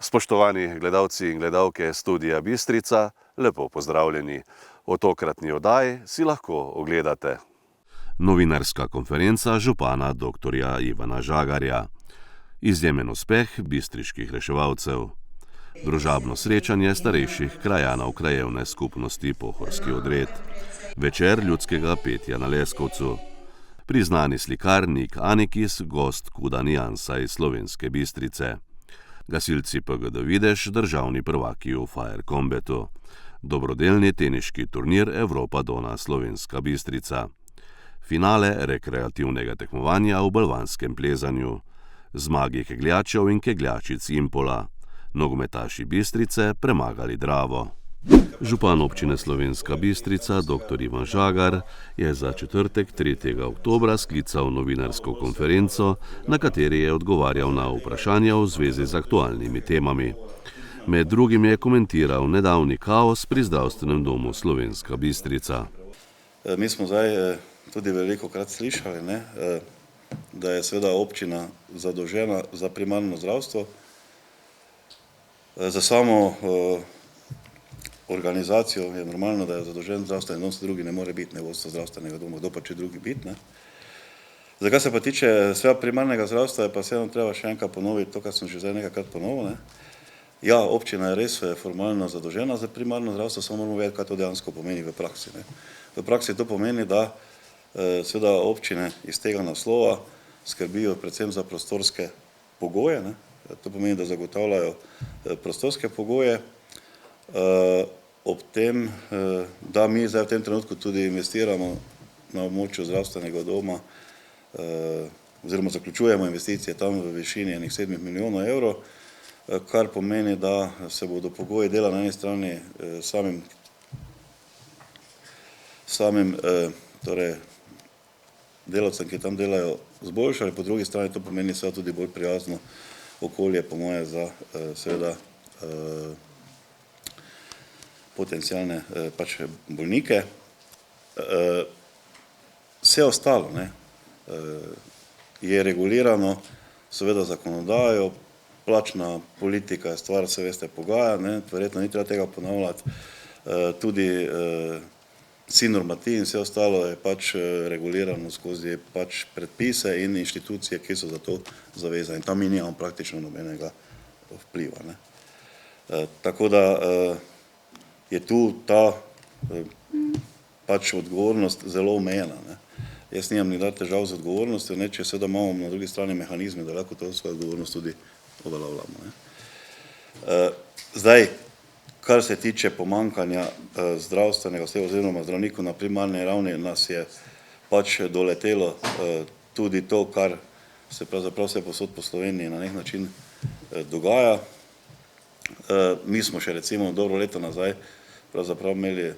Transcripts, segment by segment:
Spoštovani gledalci in gledalke Studia Bistrica, lepo pozdravljeni. O tokratni oddaji si lahko ogledate novinarska konferenca župana dr. Ivana Žagarja, izjemen uspeh bistriških reševalcev, družabno srečanje starejših krajanov krajevne skupnosti Pohorski Odred, večer ljudskega petja na Leskovcu, priznani slikar Nik Anikis, gost Kuda Niansa iz Slovenske Bistrice, gasilci PGD Videž, državni prvaki v Fire Combetu, dobrodelni teniški turnir Evropa Dona Slovenska Bistrica, finale rekreativnega tekmovanja v balvanskem plezanju, zmagi kegljačev in kegljačic Impola, nogometaši Bistrice premagali Dravo. Župan občine Slovenska Bistrica dr. Ivan Žagar je za četrtek 3. oktobra sklical novinarsko konferenco, na kateri je odgovarjal na vprašanja v zvezi z aktualnimi temami. Med drugim je komentiral nedavni kaos pri zdravstvenem domu Slovenska Bistrica. Mi smo zdaj tudi velikokrat slišali, da je seveda občina zadolžena za primarno zdravstvo, za samo organizacijo je normalno, da je zadolžen zdravstveni dom, drugi ne more biti, ne vodstvo zdravstvenega doma, kdo pa če drugi biti. Zakaj se pa tiče svega primarnega zdravstva, je pa vseeno treba še enkrat ponoviti to, kar sem že zdaj nekajkrat ponovil. Ja, občina je res formalno zadolžena za primarno zdravstvo, samo moramo vedeti, kaj to dejansko pomeni v praksi. V praksi to pomeni, da seveda občine iz tega naslova skrbijo predvsem za prostorske pogoje. To pomeni, da zagotavljajo prostorske pogoje, ob tem, da mi zdaj v tem trenutku tudi investiramo na območju zdravstvenega doma oziroma zaključujemo investicije tam v višini 7 milijonov evrov, kar pomeni, da se bodo pogoji dela na eni strani samim delavcem, ki tam delajo, zboljšali, po drugi strani to pomeni seveda tudi bolj prijazno okolje, po moje, za seveda potencialne bolnike. Vse ostalo je regulirano, seveda zakonodajo, plačna politika je stvar, se veste, pogaja, verjetno ni treba tega ponavljati, tudi vsi normativi in vse ostalo je regulirano skozi predpise in inštitucije, ki so za to zavezane. Tam mi nimamo praktično nobenega vpliva. Tako da je tu ta odgovornost zelo omejena. Jaz nimam nikdar težav z odgovornostjo, če seveda imamo na drugi strani mehanizme, da lahko to svojo odgovornost tudi uveljavljamo. Zdaj, kar se tiče pomanjkanja zdravstvenega oziroma zdravnikov na primarni ravni, nas je doletelo tudi to, kar se pravzaprav vse povsod po Sloveniji na nek način dogaja. Mi smo še recimo dobro leto nazaj pravzaprav imeli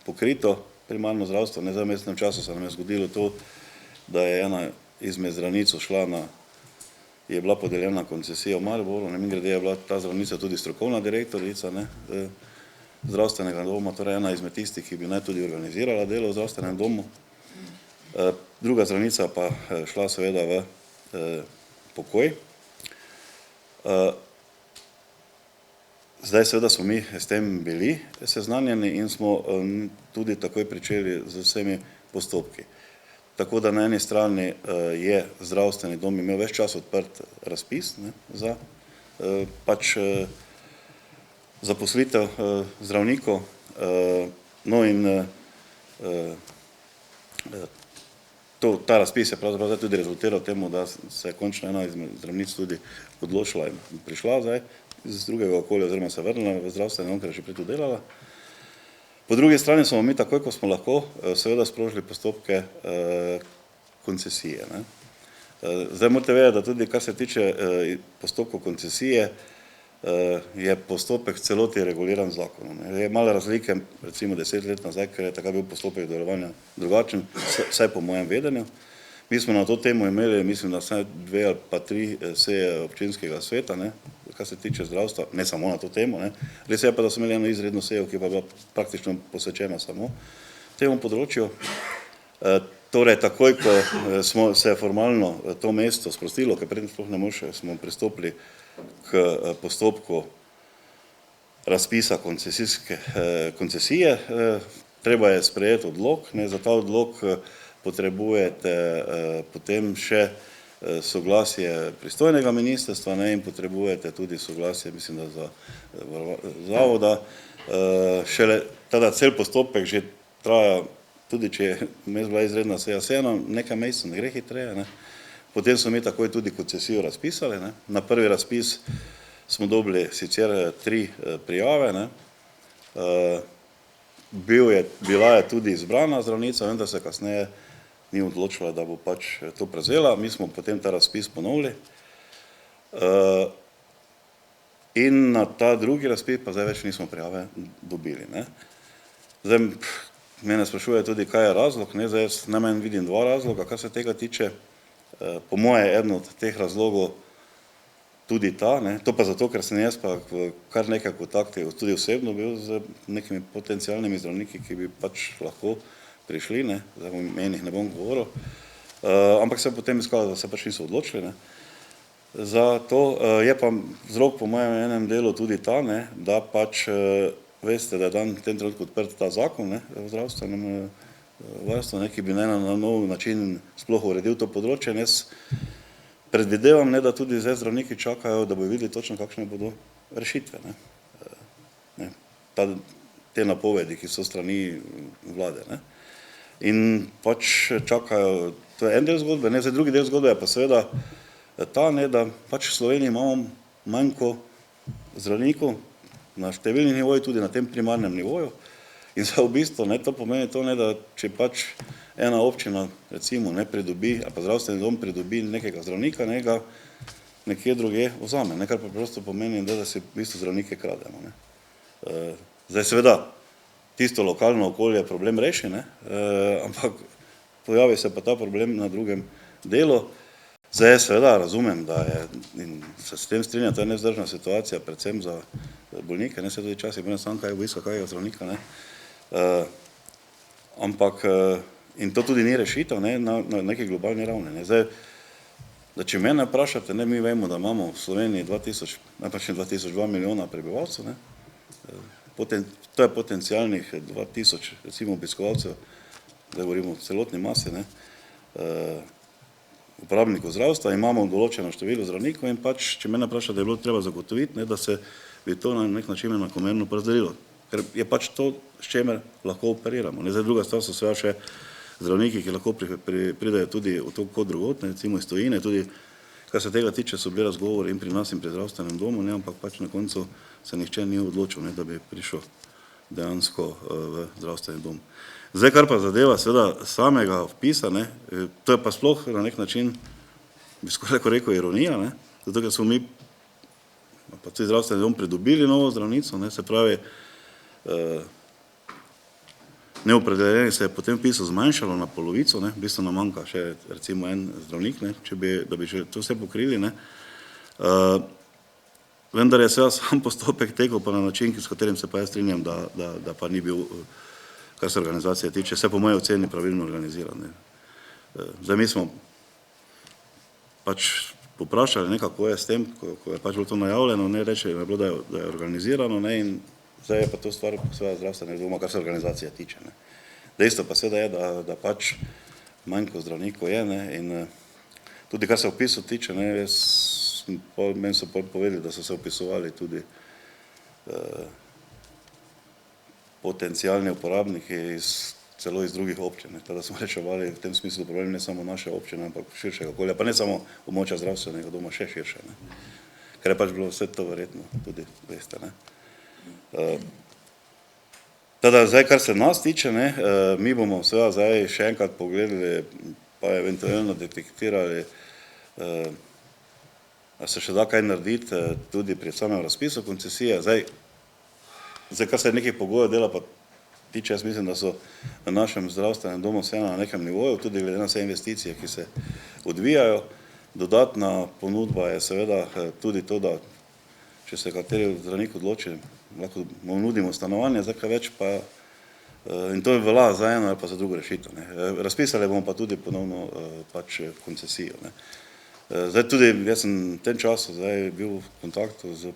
pokrito primarno zdravstvo. Zdaj v mestnem času se nam je zgodilo to, da je ena izmed zdravnic je bila podeljena koncesija v Mariboru, mimogrede je bila ta zdravnica tudi strokovna direktorica zdravstvenega doma, torej ena izmed tistih, ki bi naj tudi organizirala delo v zdravstvenem domu. Druga zdravnica pa šla seveda v pokoj. Zdaj seveda smo mi s tem bili seznanjeni in smo tudi takoj pričeli z vsemi postopki. Tako da na eni strani je zdravstveni dom imel ves čas odprt razpis za zaposlitev zdravnikov. No in ta razpis je pravzaprav tudi rezultiral temu, da se je končno ena izmed zdravnic tudi odločila in prišla zdaj iz drugega okolja oziroma se vrnila v zdravstveni dom, ker je že prej tu delala. Po drugi strani smo mi takoj, ko smo lahko, seveda sprožili postopke koncesije. Zdaj morate vedeti, da tudi kar se tiče postopkov koncesije, je postopek celoti reguliran z zakonom. Je malo razlike, recimo 10 let nazaj, ker je takrat bil postopek delovanja drugačen, vsaj po mojem vedenju. Mi smo na to temo imeli, mislim, da vsaj 2 ali pa 3 seje občinskega sveta, kar se tiče zdravstva, ne samo na to temo. Res je pa, da smo imeli eno izredno sejo, ki pa je bila praktično posvečena samo temu področju. Torej, takoj, ko se je formalno to mesto sprostilo, ker predtem sploh ne smo pristopili k postopku razpisa koncesije. Treba je sprejeti odlok, ne, za ta odlok potrebujete potem še soglasje pristojnega ministrstva, ne, in potrebujete tudi soglasje, mislim, da za zavoda. Šele tada cel postopek že traja, tudi če je vmes bila izredna seja, vseeno nekaj mesecev, ne gre hitreje, ne. Potem so mi takoj tudi koncesijo razpisali, ne. Na prvi razpis smo dobili sicer 3 prijave, ne. Bila je tudi izbrana zdravnica, vendar se kasneje ni odločila, da bo pač to prevzela. Mi smo potem ta razpis ponovili. In na ta drugi razpis pa zdaj več nismo prijave dobili, ne. Zdaj, mene sprašuje tudi, kaj je razlog, ne, zdaj jaz najmanj vidim 2 razloga, kar se tega tiče. Po moje eden od teh razlogov tudi ta, ne, to pa zato, ker sem jaz pa kar nekaj kontaktov tudi osebno bil z nekimi potencialnimi zdravniki, ki bi pač lahko prišli, ne, zdaj o imenih ne bom govoril, ampak se je potem izkazalo, da se pač niso odločili, ne. Za to je pa vzrok po mojem enem delu tudi ta, ne, da pač veste, da je dan v tem trenutku odprt ta zakon, ne, v zdravstvenem varstvu, ne, ki bi na nov način sploh uredil to področje. In jaz predvidevam, ne, da tudi zdaj zdravniki čakajo, da bojo videli točno, kakšne bodo rešitve, ne. Te napovedi, ki so strani vlade, ne. In pač čakajo, to je en del zgodbe, ne, zdaj drugi del zgodbe je pa seveda ta, ne, da pač v Sloveniji imamo manjko zdravnikov na številnih nivojih, tudi na tem primarnem nivoju. In zdaj v bistvu, ne, to pomeni to, ne, da če pač ena občina recimo ne pridobi, ali pa zdravstveni dom pridobi nekega zdravnika, ne, ga nekje drugje vzame, ne, kar pa prosto pomeni, da si v bistvu zdravnike krademo, ne. Zdaj seveda, tisto lokalno okolje problem reši, ne, ampak pojavi se pa ta problem na drugem delu. Zdaj jaz seveda razumem, da je, in se s tem strinjam, to je nevzdržna situacija, predvsem za bolnike, ne, se tudi včasih bolj sam kaj obiska kakega zdravnika, ne. Ampak, in to tudi ni rešitev, ne, na neki globalni ravni, ne. Zdaj, da če mene vprašate, ne, mi vemo, da imamo v Sloveniji 2 milijona prebivalcev, ne. To je potencialnih 2000 recimo obiskovalcev, da govorimo o celotni masi, ne, uporabnikov zdravstva, imamo določeno število zdravnikov in pač, če mene vprašate, da je bilo treba zagotoviti, ne, da se bi to na nek način enakomerno porazdelilo, ker je pač to, s čemer lahko operiramo, ne. Zdaj druga stvar so seveda še zdravniki, ki lahko pridejo tudi od kod drugod, ne, recimo iz tujine, tudi kar se tega tiče, so bili razgovori in pri nas in pri zdravstvenem domu, ne, ampak pač na koncu se nihče ni odločil, ne, da bi prišel dejansko v zdravstveni dom. Zdaj, kar pa zadeva seveda samega vpisa, ne, to je pa sploh na nek način, bi skoraj rekel, ironija, ne, zato ker smo mi, pa tudi zdravstveni dom, pridobili novo zdravnico, ne, se pravi, neopredeljeni se je potem vpisu zmanjšalo na polovico, ne, v bistvu nam manjka še recimo en zdravnik, ne, da bi že to vse pokrili, ne. Vendar je seveda sam postopek tekel pa na način, s katerim se pa jaz strinjam, da pa ni bil, kar se organizacije tiče, vse po moji oceni pravilno organiziran, ne. Zdaj mi smo pač poprašali, ne, kako je s tem, ko je pač bilo to najavljeno, ne, reče, je bilo, da je organizirano, ne, in zdaj je pa to stvar seveda zdravstvenega doma, kar se organizacije tiče, ne. Dejstvo pa seveda je, da pač manjko zdravnikov je, ne, in tudi kar se vpisu tiče, ne, meni so povedali, da so se vpisovali tudi potencialni uporabniki celo iz drugih občin, ne, tako da smo reševali v tem smislu problem ne samo naše občine, ampak širšega okolja, pa ne samo območja zdravstvenega doma, še širše, ne. Ker je pač bilo vse to verjetno tudi, veste, ne. Tada zdaj, kar se nas tiče, ne, mi bomo seveda zdaj še enkrat pogledali, pa eventualno detektirali, a se še da kaj narediti tudi pri samem razpisu koncesije. Zdaj, kar se nekih pogojev dela pa tiče, jaz mislim, da so na našem zdravstvenem domu vseeno na nekem nivoju, tudi glede na vse investicije, ki se odvijajo. Dodatna ponudba je seveda tudi to, da če se kateri zdravnik odloči, lahko mu nudimo stanovanje, zdaj kaj več pa, in to velja za eno ali pa za drugo rešitev, ne. Razpisali bomo pa tudi ponovno pač koncesijo, ne. Zdaj tudi jaz sem v tem času bil v kontaktu z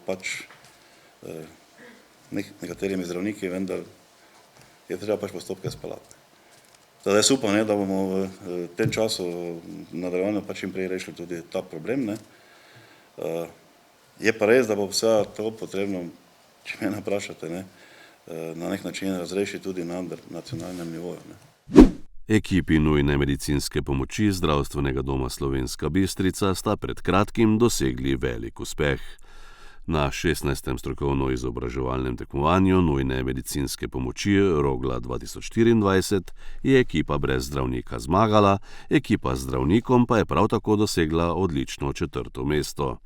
nekaterimi zdravniki, vendar je treba postopke speljati. Zdaj jaz upam, da bomo v tem času nadaljevanju čim prej rešili tudi ta problem, ne. Je pa res, da bo vse to potrebno, če me vprašate, ne, na nek način razrešiti tudi na nacionalnem nivoju, ne. Ekipi nujne medicinske pomoči Zdravstvenega doma Slovenska Bistrica sta pred kratkim dosegli velik uspeh. Na 16. strokovno-izobraževalnem tekmovanju nujne medicinske pomoči Rogla 2024 je ekipa brez zdravnika zmagala, ekipa z zdravnikom pa je prav tako dosegla odlično 4. mesto.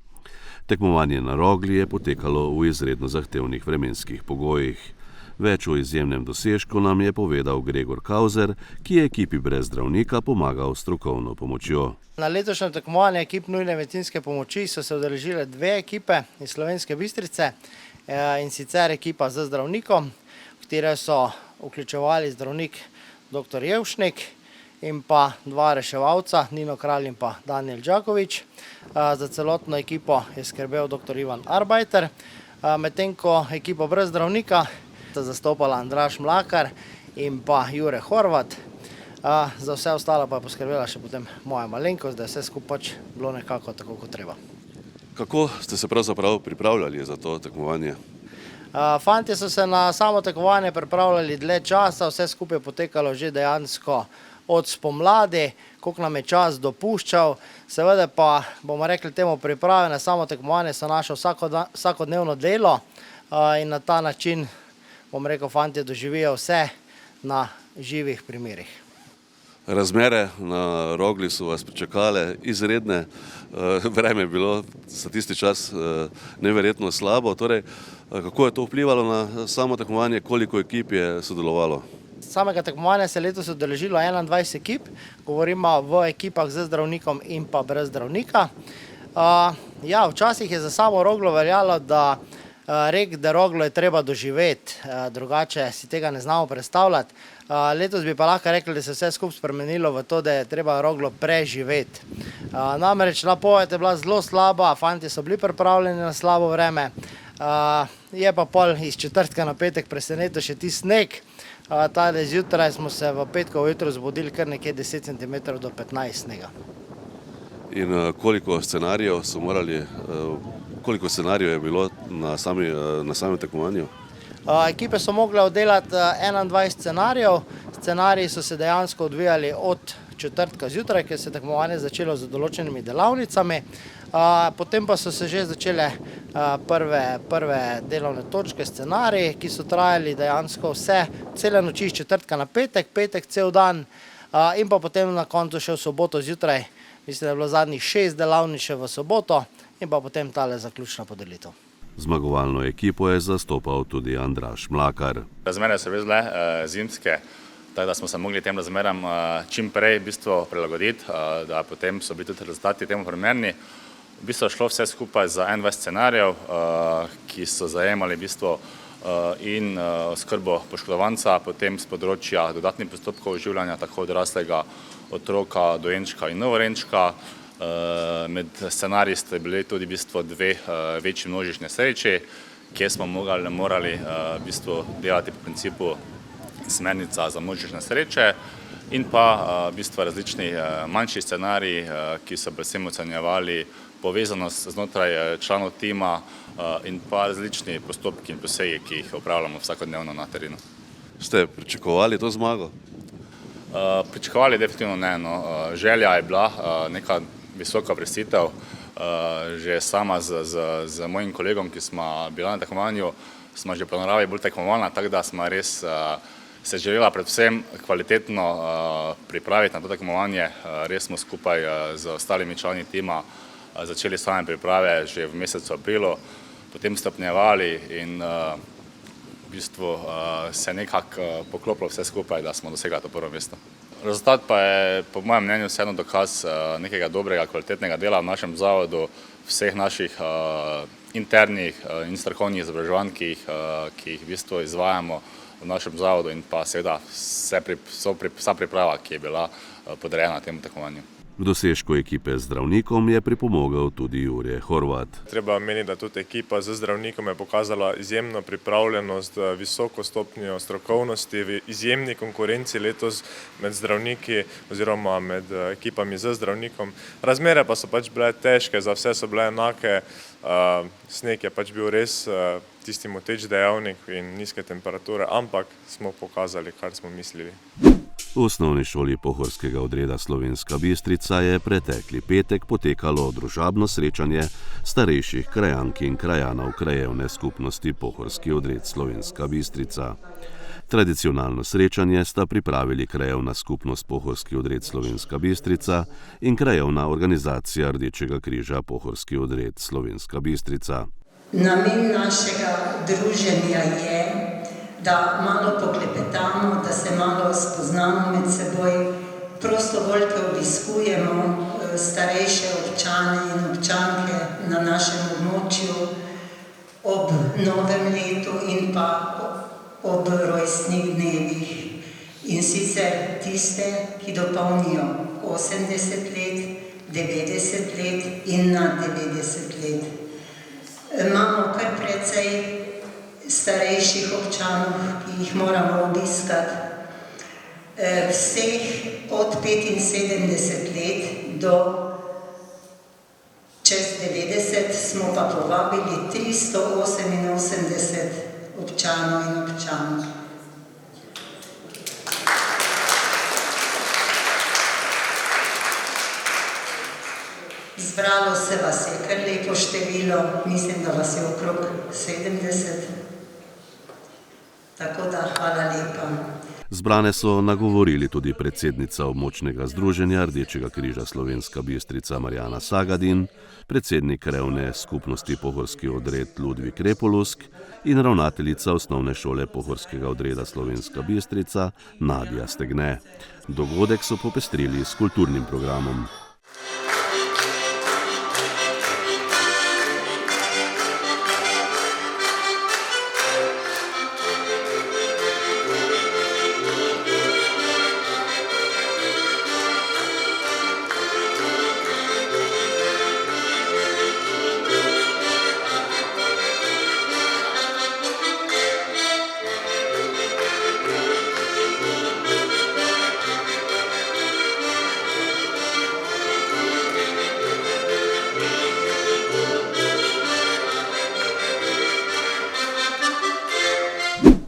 Tekmovanje na Rogli je potekalo v izredno zahtevnih vremenskih pogojih. Več o izjemnem dosežku nam je povedal Gregor Kauzer, ki je ekipi brez zdravnika pomagal s strokovno pomočjo. Na letošnjem tekmovanju ekip nujne medicinske pomoči so se udeležile 2 ekipe iz Slovenske Bistrice, in sicer ekipa z zdravnikom, v katero so vključevali zdravnik dr. Jevšnik in pa 2 reševalca, Nino Kralj in pa Daniel Đakovič. Za celotno ekipo je skrbel dr. Ivan Arbajter, medtem ko ekipo brez zdravnika sta zastopala Andraž Mlakar in pa Jure Horvat. Za vse ostalo pa je poskrbela še potem moja malenkost, da je vse skupaj bilo nekako tako, kot treba. Kako ste se pravzaprav pripravljali za to tekmovanje? Fantje so se na samo tekmovanje pripravljali dlje časa, vse skupaj je potekalo že dejansko od spomladi, koliko nam je čas dopuščal. Seveda pa, bomo rekli temu, priprave na samo tekmovanje so naše vsakodnevno delo in na ta način, bom rekel, fantje doživijo vse na živih primerih. Razmere na Rogli so vas pričakale izredne, vreme je bilo za tisti čas neverjetno slabo. Torej, kako je to vplivalo na samo tekmovanje, koliko ekip je sodelovalo? Samega tekmovanja se je letos udeležilo 21 ekip, govorimo v ekipah z zdravnikom in pa brez zdravnika. Ja, včasih je za samo Roglo veljalo, da rek, da Roglo je treba doživeti, drugače si tega ne znamo predstavljati. Letos bi pa lahko rekli, da se vse skupaj spremenilo v to, da je treba Roglo preživeti. Namreč napoved je bila zelo slaba, fantje so bili pripravljeni na slabo vreme, je pa pol iz četrtka na petek presenetil še tisti sneg. Tale zjutraj smo se v petkovo jutro zbudili kar nekje 10 cm do 15 snega. In koliko scenarijev je bilo na samem tekmovanju? Ekipe so mogle oddelati 21 scenarijev. Scenariji so se dejansko odvijali od četrtka zjutraj, ker se je tekmovanje začelo z določenimi delavnicami. Potem pa so se že začele prve delovne točke, scenariji, ki so trajali dejansko cele noči iz četrtka na petek, petek cel dan in pa potem na koncu še v soboto zjutraj. Mislim, da je bilo zadnjih 6 delavnic še v soboto in pa potem tale zaključna podelitev. Zmagovalno ekipo je zastopal tudi Andraž Mlakar. Razmere so bile zimske, tako da smo se mogli tem razmeram čim prej prilagoditi, da potem so bili tudi rezultati temu primerni. V bistvu šlo vse skupaj za 21 scenarijev, ki so zajemali in oskrbo poškodovanca, potem z področja dodatnih postopkov oživljanja tako odraslega otroka, dojenčka in novorenčka. Med scenariji sta bili tudi 2 večji množični nesreči, kjer smo morali delati po principu smernica za množične nesreče in pa različni manjši scenariji, ki so predvsem ocenjevali povezanost znotraj članov tima in pa različni postopki in posegi, ki jih opravljamo vsakodnevno na terenu. Ste pričakovali to zmago? Pričakovali definitivno ne. Želja je bila neka visoka prestritev. Že sama z mojim kolegom, ki smo bili na tekmovanju, smo že po naravi bolj tekmovalna, tako da smo res se želela predvsem kvalitetno pripraviti na to tekmovanje. Res smo skupaj z ostalimi člani tima začeli same priprave že v mesecu aprilu, potem stopnjevali in v bistvu se nekako poklopilo vse skupaj, da smo dosegli to prvo mesto. Rezultat pa je po mojem mnenju vseeno dokaz nekega dobrega, kvalitetnega dela v našem zavodu, vseh naših internih in strokovnih izobraževanj, ki jih v bistvu izvajamo v našem zavodu in pa seveda vsa priprava, ki je bila podrejena temu tekmovanju. K dosežku ekipe z zdravnikom je pripomogel tudi Jure Horvat. Treba omeniti, da tudi ekipa z zdravnikom je pokazala izjemno pripravljenost, visoko stopnjo strokovnosti, v izjemni konkurenci letos med zdravniki oziroma med ekipami z zdravnikom. Razmere pa so pač bile težke, za vse so bile enake, sneg je pač bil res tisti moteč dejavnik in nizke temperature, ampak smo pokazali, kar smo mislili. V osnovni šoli pohorskega odreda Slovenska Bistrica je pretekli petek potekalo družabno srečanje starejših krajank in krajanov krajevne skupnosti Pohorski odred Slovenska Bistrica. Tradicionalno srečanje sta pripravili krajevna skupnost Pohorski odred Slovenska Bistrica in krajevna organizacija Rdečega križa Pohorski odred Slovenska Bistrica. Namen našega druženja je, da malo poklepetamo, da se malo spoznamo med seboj, prostovoljke obiskujemo starejše občane in občanke na našem območju ob novem letu in pa ob rojstnih dnevih. In sicer tiste, ki dopolnijo 80 let, 90 let in nad 90 let. Imamo kar precej starejših občanov, ki jih moramo obiskati. Vseh od 75 let do čez 90 smo pa povabili 388 občanov in občank. Zbralo se vas je kar lepo število, mislim, da vas je okrog 70. Tako da hvala lepa. Zbrane so nagovorili tudi predsednica območnega združenja Rdečega križa Slovenska Bistrica Marjana Sagadin, predsednik krajevne skupnosti Pohorski odred Ludvik Repolusk in ravnateljica osnovne šole Pohorskega odreda Slovenska Bistrica Nadja Stegne. Dogodek so popestrili s kulturnim programom.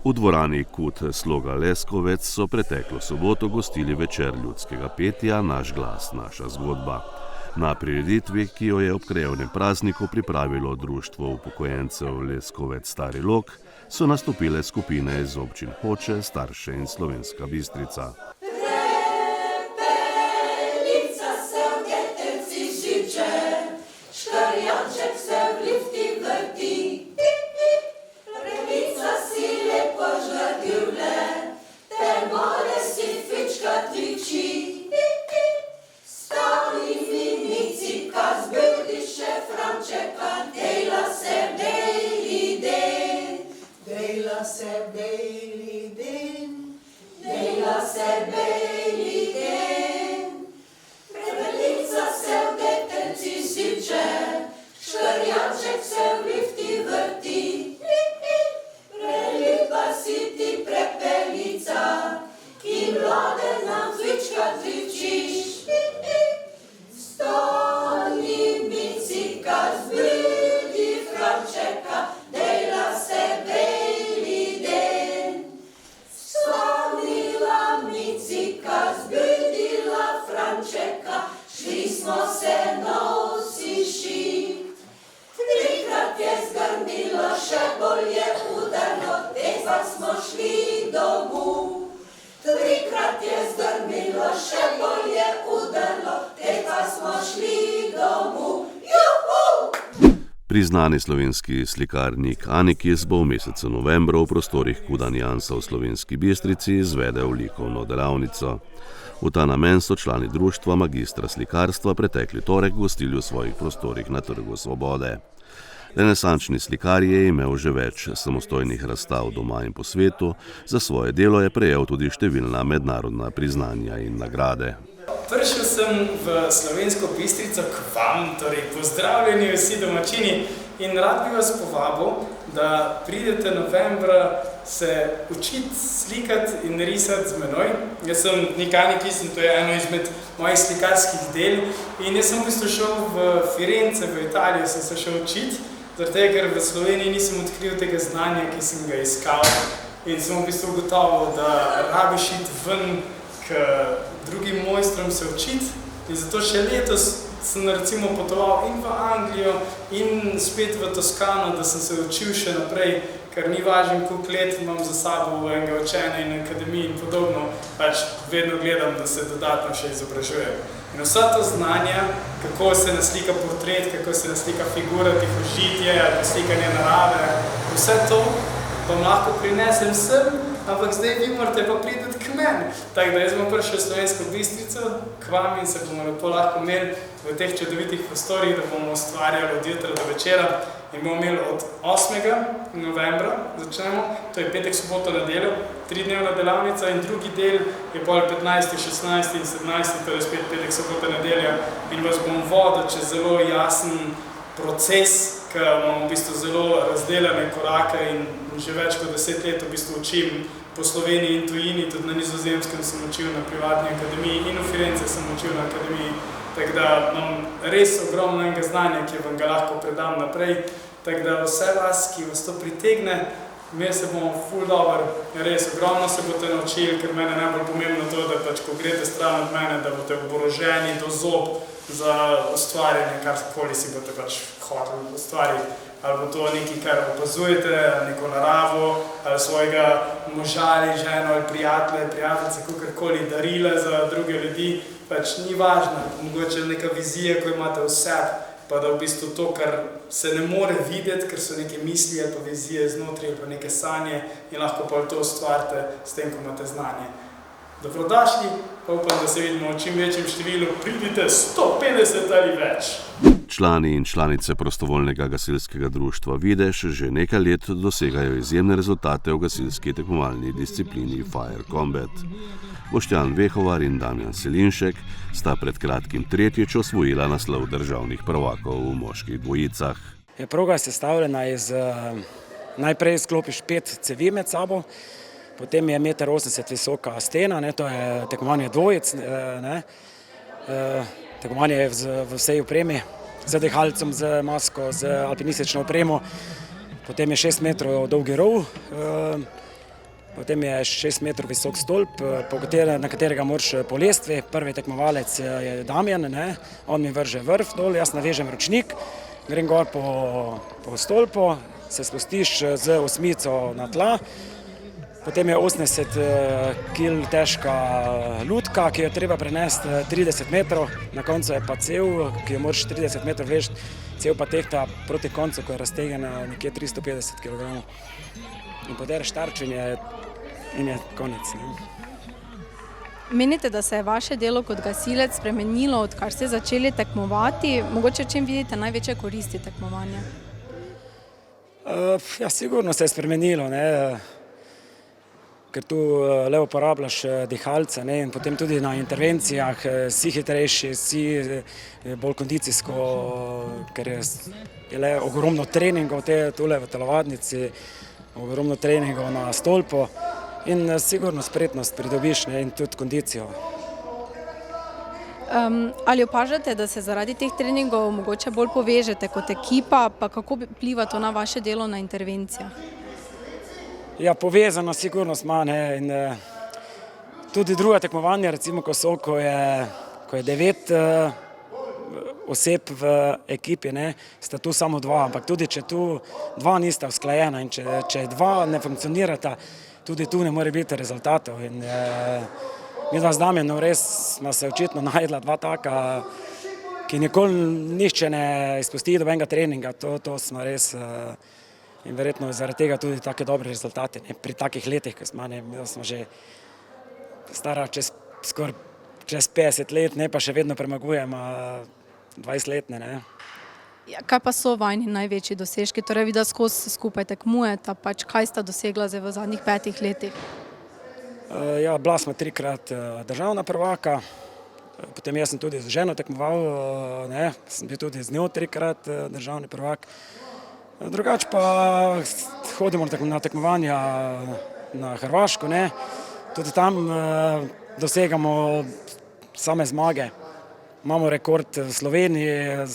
V dvorani Kut Sloga Leskovec so preteklo soboto gostili večer ljudskega petja Naš glas, naša zgodba. Na prireditvi, ki jo je ob krajevnem prazniku pripravilo Društvo upokojencev Leskovec Stari Log, so nastopile skupine iz občin Hoče, Starše in Slovenska Bistrica. Priznani slovenski slikar Nik Anikis bo v mesecu novembru v prostorih Kudanjansa v Slovenski Bistrici izvedel likovno delavnico. V ta namen so člani društva magistra slikarstva pretekli torek gostili v svojih prostorih na Trgu Svobode. Renesančni slikar je imel že več samostojnih razstav doma in po svetu, za svoje delo je prejel tudi številna mednarodna priznanja in nagrade. prišel sem v Slovensko Bistrico k vam, torej pozdravljeni vsi domačini in rad bi vas povabil, da pridete novembra se učiti slikati in risati z menoj. Jaz sem mekanik in to je eno izmed mojih slikarskih del in jaz sem v bistvu šel v Firence, v Italijo sem se šel učiti, zaradi tega, ker v Sloveniji nisem odkril tega znanja, ki sem ga iskal in sem v bistvu ugotovil, da rabiš iti ven k drugim mojstrom se učiti in zato še letos sem recimo potoval in v Anglijo in spet v Toskano, da sem se učil še naprej, ker ni važno, koliko let imam za sabo enega učenja in akademiji in podobno, pač vedno gledam, da se dodatno še izobražujem. In vsa to znanja, kako se naslika portret, kako se naslika figura, tihožitje, slikanje narave, vse to vam lahko prinesem sem, ampak zdaj vi morate pa priti k meni. Tako da jaz bom prišel v Slovensko Bistrico k vam in se bomo lepo lahko imeli v teh čudovitih prostorih, da bomo ustvarjali od jutra do večera in bomo imeli od 8. novembra, začnemo, to je petek, soboto, nedeljo, 3-dnevna delavnica in drugi del je pol 15., 16. in 17., to je spet petek, soboto, nedelja in vas bom vodil čez zelo jasen proces, ki imamo v bistvu zelo razdeljene korake in že več kot 10 let v bistvu učim po Sloveniji in tujini, tudi na Nizozemskem sem učil na privatni akademiji in v Firence sem učil na akademiji, tako da imam res ogromno enega znanja, ki vam ga lahko predam naprej, tako da vse vas, ki vas to pritegne, mi se bomo ful dobro, res ogromno se boste naučili, ker mene najbolj pomembno to, da pač ko greste stran od mene, da boste oboroženi do zob za ustvarjanje, karkoli si boste pač hoteli ustvariti. Ali bo to nekaj, kar opazujete, ali neko naravo, ali svojega moža ali ženo, ali prijatelje, prijateljice, kakorkoli darila za druge ljudi, pač ni važno. Mogoče neka vizija, ko imate v sebi, pa da v bistvu to, kar se ne more videti, ker so neke misli ali pa vizije znotraj, ali pa neke sanje in lahko pa to ustvarite s tem, ko imate znanje. Dobrodošli, pa upam, da se vidimo v čim večjem številu, pridite 150 ali več. Člani in članice prostovoljnega gasilskega društva Videž že nekaj let dosegajo izjemne rezultate v gasilski tekmovalni disciplini Fire Combat. Boštjan Vehovar in Damjan Selinšek sta pred kratkim tretjič osvojila naslov državnih prvakov v moških dvojicah. Proga je sestavljena iz, najprej sklopiš 5 cevi med sabo, potem je 1,80 m visoka stena, to je tekmovanje dvojic, tekmovanje je v vsej opremi, z dihalcem, z masko, z alpinistično opremo, potem je 6 metrov dolgi rov, potem je 6 metrov visok stolp, na katerega moraš po lestvi. Prvi tekmovalec je Damjan, on mi vrže vrv dol, jaz navežem ročnik, grem gor po stolpu, se spustiš z osmico na tla, potem je 80 kg težka lutka, ki jo treba prenesti 30 metrov, na koncu je pa cev, ki jo moraš 30 metrov vleči, cev pa tehta proti koncu, ko je raztegnjena nekje 350 kg. In podereš tarčenje in je konec. Menite, da se je vaše delo kot gasilec spremenilo, odkar ste začeli tekmovati? Mogoče čem vidite največje koristi tekmovanja? Ja, sigurno se je spremenilo, ker tu le uporabljaš dihalce in potem tudi na intervencijah si hitrejši, si bolj kondicijsko, ker je le ogromno treningov tule v telovadnici, ogromno treningov na stolpu in sigurno spretnost pridobiš in tudi kondicijo. Ali opažate, da se zaradi teh treningov mogoče bolj povežete kot ekipa, pa kako vpliva to na vaše delo na intervencijah? Ja, povezano sigurno smo, in tudi druga tekmovanja, recimo ko je 9 oseb v ekipi, sta tu samo 2, ampak tudi če tu 2 nista usklajena in če 2 ne funkcionirata, tudi tu ne more biti rezultatov. In mi z Damjanom res smo se očitno najdla 2 taka, ki nikoli nihče ne izpusti dobenega treninga, to smo res in verjetno zaradi tega tudi take dobre rezultate. Pri takih letih, ko smo že stara skoraj čez 50 let, pa še vedno premagujemo 20-letne. Ja, kaj pa so vajni največji dosežki? Torej, vidva skozi skupaj tekmujeta, pač kaj sta dosegla zdaj v zadnjih 5 letih? Ja, bila smo 3-krat državna prvaka, Potem jaz sem tudi z ženo tekmoval, sem bil tudi z njo 3-krat državni prvak. Drugače pa hodimo na tekmovanja na Hrvaško, tudi tam dosegamo same zmage. Imamo rekord v Sloveniji,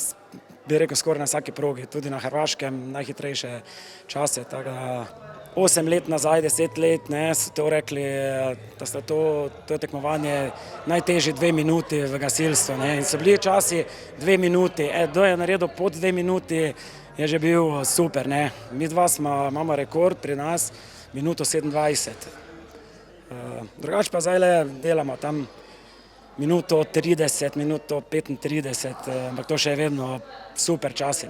bi rekel skoraj na vsaki progi, tudi na Hrvaškem najhitrejše čase. 8 let nazaj, 10 let so to rekli, da sta to tekmovanje najtežji 2 minuti v gasilstvu. In so bili časi 2 minuti, kdo je naredil pod 2 minuti, je že bil super. Mi dva imamo rekord pri nas, minuto 27. Drugače pa zdaj delamo tam minuto 30, minuto 35, ampak to še je vedno super časi.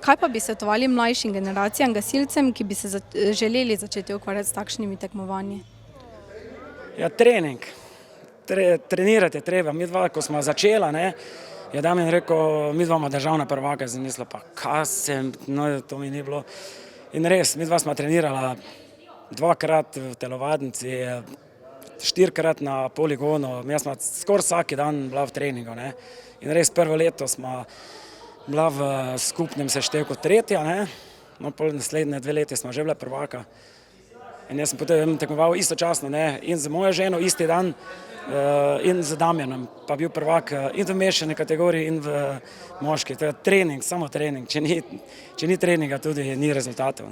Kaj pa bi svetovali mlajšim generacijam, gasilcem, ki bi se želeli začeti ukvarjati s takšnimi tekmovanji? Ja, trening. Trenirati je treba. Mi dva, ko smo začela, je Damjan rekel, mi dva ima državna prvaka, sem mislila, pa kaj sem, to mi ni bilo. In res, mi dva smo trenirala 2-krat v telovadnici, 4-krat na poligonu, mi smo skoraj vsak dan bila v treningu. In res prvo leto smo bila v skupnem seštevku 3., pol naslednje 2 leti smo že bila prvaka. In jaz sem potem tekmoval istočasno, in z mojo ženo isti dan in z Damjanom, pa bil prvak in v mešani kategoriji in v moški. To je trening, samo trening. Če ni treninga, tudi ni rezultatov.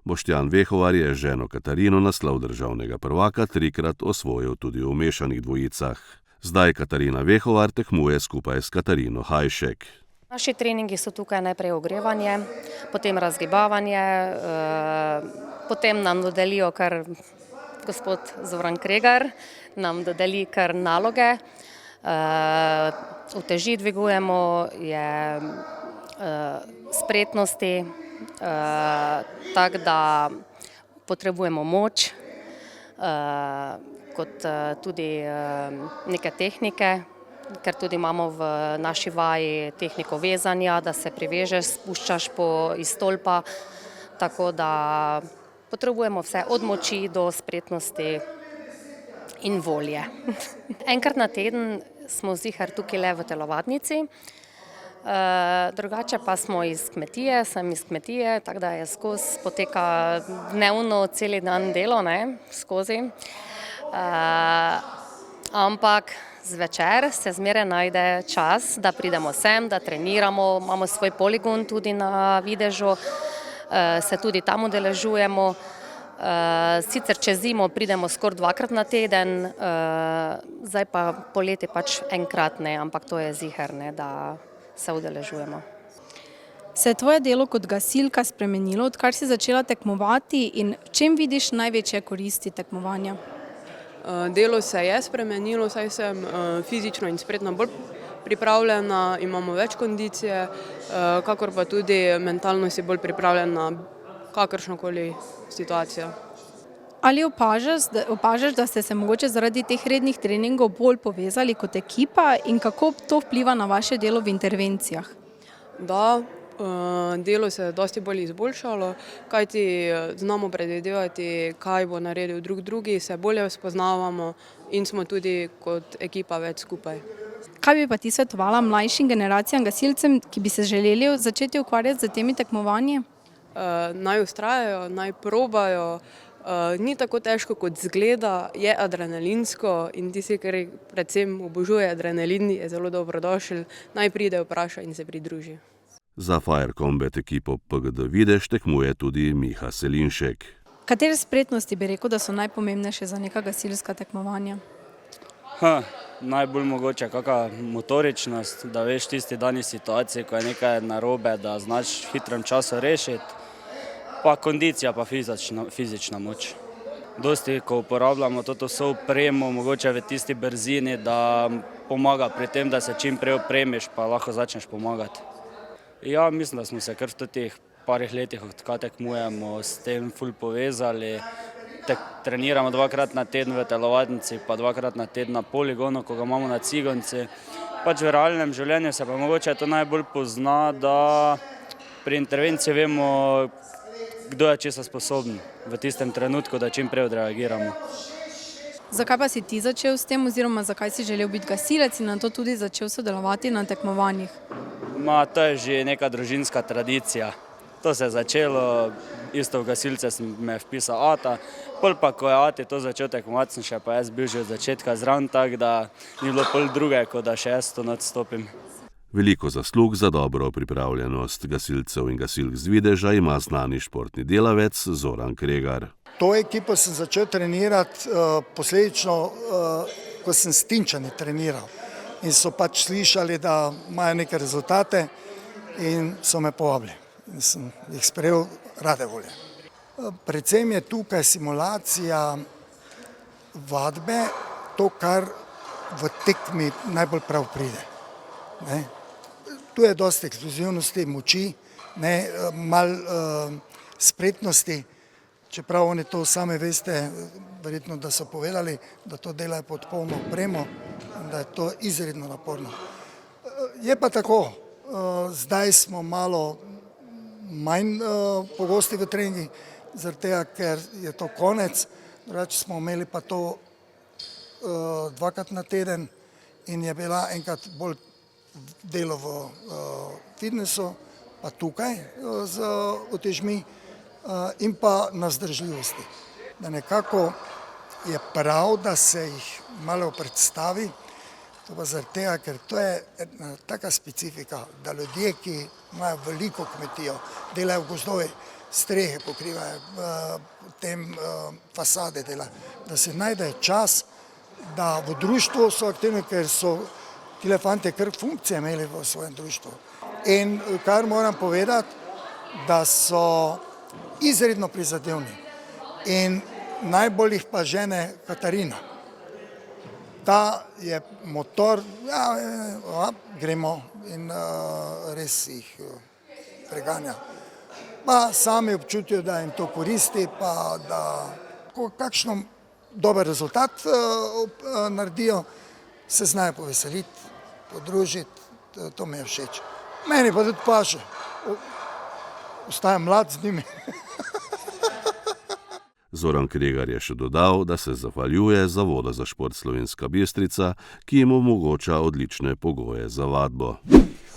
Boštjan Vehovar je ženo Katarino naslov državnega prvaka 3-krat osvojil tudi v mešanih dvojicah. Zdaj Katarina Vehovar tekmuje skupaj s Katarino Hajšek. Naši treningi so tukaj najprej ogrevanje, potem razgibavanje, potem nam dodelijo kar gospod Zoran Kregar, nam dodeli kar naloge, uteži dvigujemo, spretnosti, tako da potrebujemo moč, kot tudi neke tehnike, ker tudi imamo v naši vaji tehniko vezanja, da se privežeš, spuščaš iz stolpa, tako da potrebujemo vse od moči do spretnosti in volje. Enkrat na teden smo ziher tukaj le v telovadnici, drugače pa smo iz kmetije, sem iz kmetije, tako da je skozi poteka dnevno celi dan delo, skozi. Ampak zvečer se zmeraj najde čas, da pridemo sem, da treniramo, imamo svoj poligon tudi na videžu, se tudi tam udeležujemo. Sicer čez zimo pridemo skoraj 2-krat na teden, zdaj pa poleti pač enkrat ne, ampak to je ziher, da se udeležujemo. Se je tvoje delo kot gasilka spremenilo, odkar si začela tekmovati, in v čem vidiš največje koristi tekmovanja? Delo se je spremenilo, saj sem fizično in spretno bolj pripravljena, imamo več kondicije, kakor pa tudi mentalno si bolj pripravljen na kakršnokoli situacijo. Ali opažaš, da ste se mogoče zaradi teh rednih treningov bolj povezali kot ekipa, in kako to vpliva na vaše delo v intervencijah? Da, delo se je dosti bolj izboljšalo, kajti znamo predvidevati, kaj bo naredil drugi, se bolje spoznavamo in smo tudi kot ekipa več skupaj. Kaj bi pa ti svetovala mlajšim generacijam gasilcem, ki bi se želeli začeti ukvarjati z temi tekmovanji? Naj vztrajajo, naj probajo, ni tako težko kot zgleda, je adrenalinsko in tisti, ki predvsem obožuje adrenalin, je zelo dobrodošel, naj pride, vpraša in se pridruži. Za Fire Combat ekipo PGD Videž tekmuje tudi Miha Selinšek. Katere spretnosti bi rekel, da so najpomembnejše za neka gasilska tekmovanja? Najbolj mogoče kakšna motoričnost, da veš tisti dani situaciji, ko je nekaj narobe, da znaš v hitrem času rešiti, pa kondicija, pa fizična moč. Dosti, ko uporabljamo to vso opremo, mogoče v tisti brzini, da pomaga pri tem, da se čim prej opremiš, pa lahko začneš pomagati. Ja, mislim, da smo se kar v teh parih letih, odkar tekmujemo, s tem ful povezali. Treniramo 2-krat na teden v telovadnici, pa 2-krat na teden na poligonu, ko ga imamo na Cigonci. Pač v realnem življenju se pa mogoče to najbolj pozna, da pri intervenciji vemo, kdo je česa sposoben v tistem trenutku, da čim prej odreagiramo. Zakaj pa si ti začel s tem, oziroma zakaj si želel biti gasilec in na to tudi začel sodelovati na tekmovanjih? To je že neka družinska tradicija. To se je začelo, isto v gasilce sem me vpisal ata, pol pa ko je ati to začel tekmovati, sem še pa jaz bil že od začetka zraven, tako da ni bilo pol druge, kot da še jaz to nadstopim. Veliko zaslug za dobro pripravljenost gasilcev in gasilk z Videža ima znani športni delavec Zoran Kregar. To ekipo sem začel trenirati posledično, ko sem s Tinčani treniral. In so pač slišali, da imajo neke rezultate in so me povabili. In sem jih sprejel rade volje. Predvsem je tukaj simulacija vadbe, to, kar v tekmi najbolj prav pride. Tu je dosti eksplozivnosti, moči, malo spretnosti, čeprav oni to sami veste, verjetno, da so povedali, da to delajo pod polno opremo in da je to izredno naporno. Je pa tako, zdaj smo malo manj pogosti v treningih, zaradi tega, ker je to konec, drugače smo imeli pa to dvakrat na teden in je bila enkrat bolj delo v fitnessu, pa tukaj z utežmi in pa na vzdržljivosti. Da nekako je prav, da se jih malo predstavi, to pa zaradi tega, ker to je ena taka specifika, da ljudje, ki imajo veliko kmetijo, delajo v gozdovi, strehe pokrivajo, potem fasade delajo, da se najde čas, da v društvu so aktivni, ker so tile fantje kar funkcije imeli v svojem društvu. In kar moram povedati, da so izredno prizadevni in najbolj jih pa žene Katarina. Ta je motor, gremo in res jih preganja. Pa sami občutijo, da jim to koristi, pa da kakšno dober rezultat naredijo, se znajo poveseliti, podružiti, to mi je všeč. Meni pa tudi paše, ostajam mlad z njimi. Zoran Kregar je še dodal, da se zahvaljuje Zavodu za šport Slovenska Bistrica, ki jim omogoča odlične pogoje za vadbo.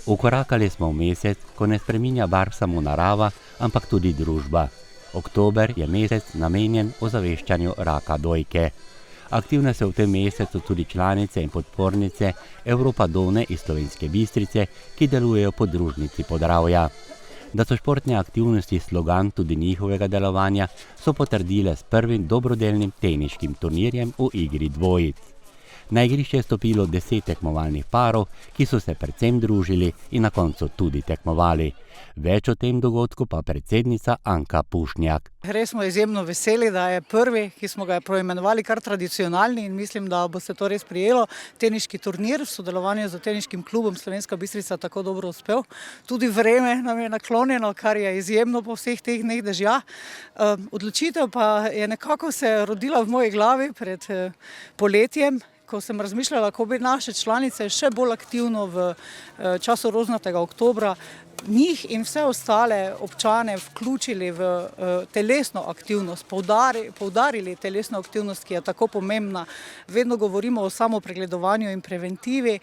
Ukorakali smo v mesec, ko ne spreminja barv samo narava, ampak tudi družba. Oktober je mesec namenjen ozaveščanju raka dojke. Aktivne so v tem mesecu tudi članice in podpornice Europa Done iz Slovenske Bistrice, ki delujejo v podružnici Podravja. Da so športne aktivnosti slogan tudi njihovega delovanja, so potrdile s prvim dobrodelnim teniškim turnirjem v igri dvojic. Na igrišče je stopilo 10 tekmovalnih parov, ki so se predvsem družili in na koncu tudi tekmovali. Več o tem dogodku pa predsednica Anka Pušnjak. Res smo izjemno veseli, da je prvi, ki smo ga poimenovali kar tradicionalni in mislim, da bo se to res prijelo. Teniški turnir v sodelovanju z teniškim klubom Slovenska Bistrica tako dobro uspel. Tudi vreme nam je naklonjeno, kar je izjemno po vseh teh dneh dežja. Odločitev pa je nekako se rodila v moji glavi pred poletjem, ko sem razmišljala, kako bi naše članice še bolj aktivno v času rožnatega oktobra njih in vse ostale občane vključili v telesno aktivnost, poudarili telesno aktivnost, ki je tako pomembna. Vedno govorimo o samopregledovanju in preventivi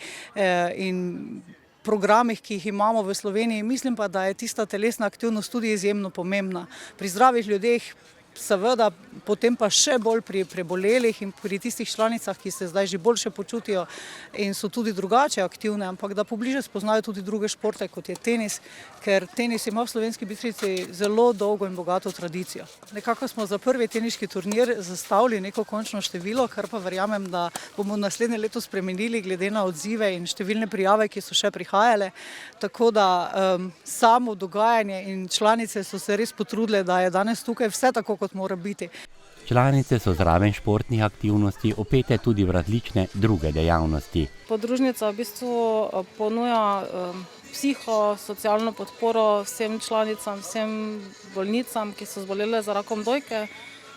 in programih, ki jih imamo v Sloveniji. Mislim pa, da je tista telesna aktivnost tudi izjemno pomembna. Pri zdravih ljudeh seveda, potem pa še bolj pri prebolelih in pri tistih članicah, ki se zdaj že boljše počutijo in so tudi drugače aktivne, ampak da pobliže spoznajo tudi druge športe, kot je tenis, ker tenis ima v Slovenski Bistrici zelo dolgo in bogato tradicijo. Nekako smo za prvi teniški turnir zastavili neko končno število, kar pa verjamem, da bomo naslednje leto spremenili glede na odzive in številne prijave, ki so še prihajale. Tako da samo dogajanje in članice so se res potrudile, da je danes tukaj vse tako, kot mora biti. Članice so zraven športnih aktivnosti opete tudi v različne druge dejavnosti. Podružnica v bistvu ponuja psihosocialno podporo vsem članicam, vsem bolnicam, ki so zbolele za rakom dojke.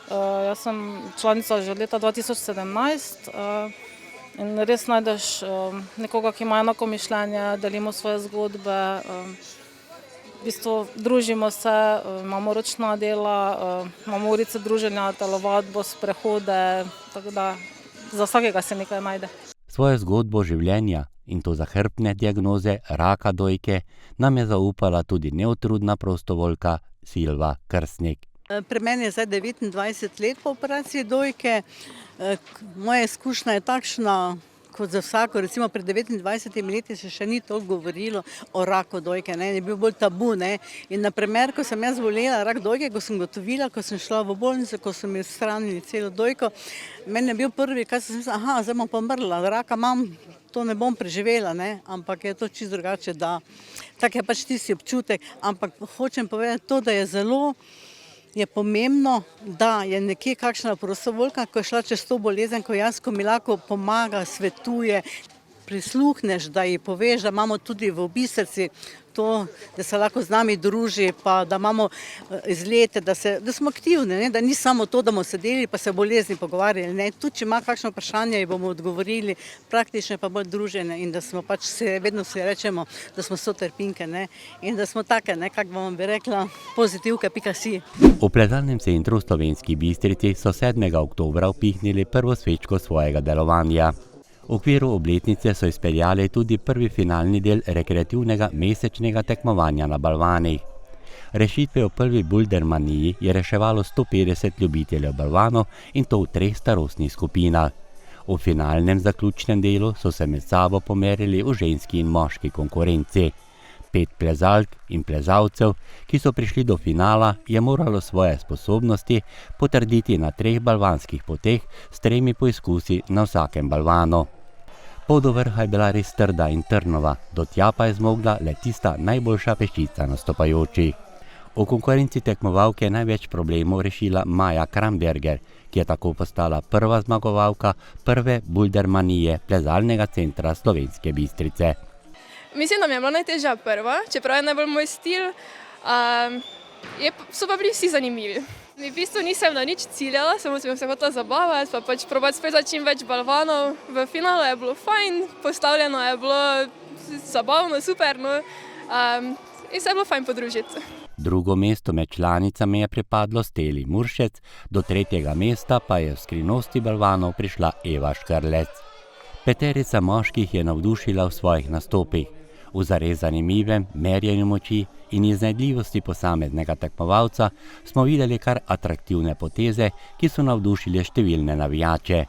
Jaz sem članica že od leta 2017 in res najdeš nekoga, ki ima enako mišljenje, delimo svoje zgodbe. V bistvu družimo se, imamo ročna dela, imamo urice druženja, telovadbo, sprehode, tako da za vsakega se nekaj najde. Svojo zgodbo življenja in to zahrbtne diagnoze raka dojke nam je zaupala tudi neutrudna prostovoljka Silva Krstnik. Pri meni je zdaj 29 let po operaciji dojke. Moja izkušnja je takšna, kot za vsako, recimo pred 29 leti se še ni toliko govorilo o raku dojke, je bil bolj tabu. In na primer, ko sem jaz bolela rak dojke, ko sem gotovila, ko sem šla v bolnico, ko so mi shranili celo dojko, meni je bil prvi, kaj sem mislila, zdaj bom pomrla, raka imam, to ne bom preživela, ampak je to čisto drugače, da tak je pač tisti občutek, ampak hočem povedati to, da je zelo pomembno, da je nekje kakšna prostovoljka, ko je šla čez to bolezen, ko jaz, ko mi lahko pomaga, svetuje, prisluhneš, da ji poveš, da imamo tudi v Bistrici to, da se lahko z nami druži, pa da imamo izlete, da smo aktivni, da ni samo to, da bomo sedeli pa se o bolezni pogovarjali. Tudi, če ima kakšno vprašanje, ji bomo odgovorili, praktično pa bolj družene in da smo pač vedno si rečemo, da smo sotrpinke in da smo take, kako vam bi rekla, pozitivke.si. V plezalnem centru v Slovenski Bistrici so 7. oktobra upihnili prvo svečko svojega delovanja. V okviru obletnice so izpeljali tudi prvi finalni del rekreativnega mesečnega tekmovanja na balvanih. Rešitve v prvi buldermaniji je reševalo 150 ljubiteljev balvanov in to v 3 starostnih skupinah. V finalnem zaključnem delu so se med sabo pomerili v ženski in moški konkurenci. 5 plezalk in plezalcev, ki so prišli do finala, je moralo svoje sposobnosti potrditi na 3 balvanskih poteh s 3 poizkusi na vsakem balvanu. Pot do vrha je bila res trda in trnova, do tja pa je zmogla le tista najboljša peščica nastopajočih. V konkurenci tekmovalke je največ problemov rešila Maja Kramberger, ki je tako postala prva zmagovalka prve buldermanije plezalnega centra Slovenske Bistrice. Mislim, da mi je bila najtežja prva, čeprav je najbolj moj stil, so pa bili vsi zanimivi. V bistvu nisem na nič ciljala, samo sem se hotela zabavati, pa pač probati spet čim več balvanov. V finalu je bilo fajn, postavljeno je bilo zabavno, super, in se je bilo fajn podružiti. Drugo mesto med članicami je pripadlo Steli Muršec, do 3. mesta pa je v skrivnosti balvanov prišla Eva Škrlec. 5 moških je navdušila v svojih nastopih. V zares zanimivem merjenju moči in iznajdljivosti posameznega tekmovalca smo videli kar atraktivne poteze, ki so navdušile številne navijače.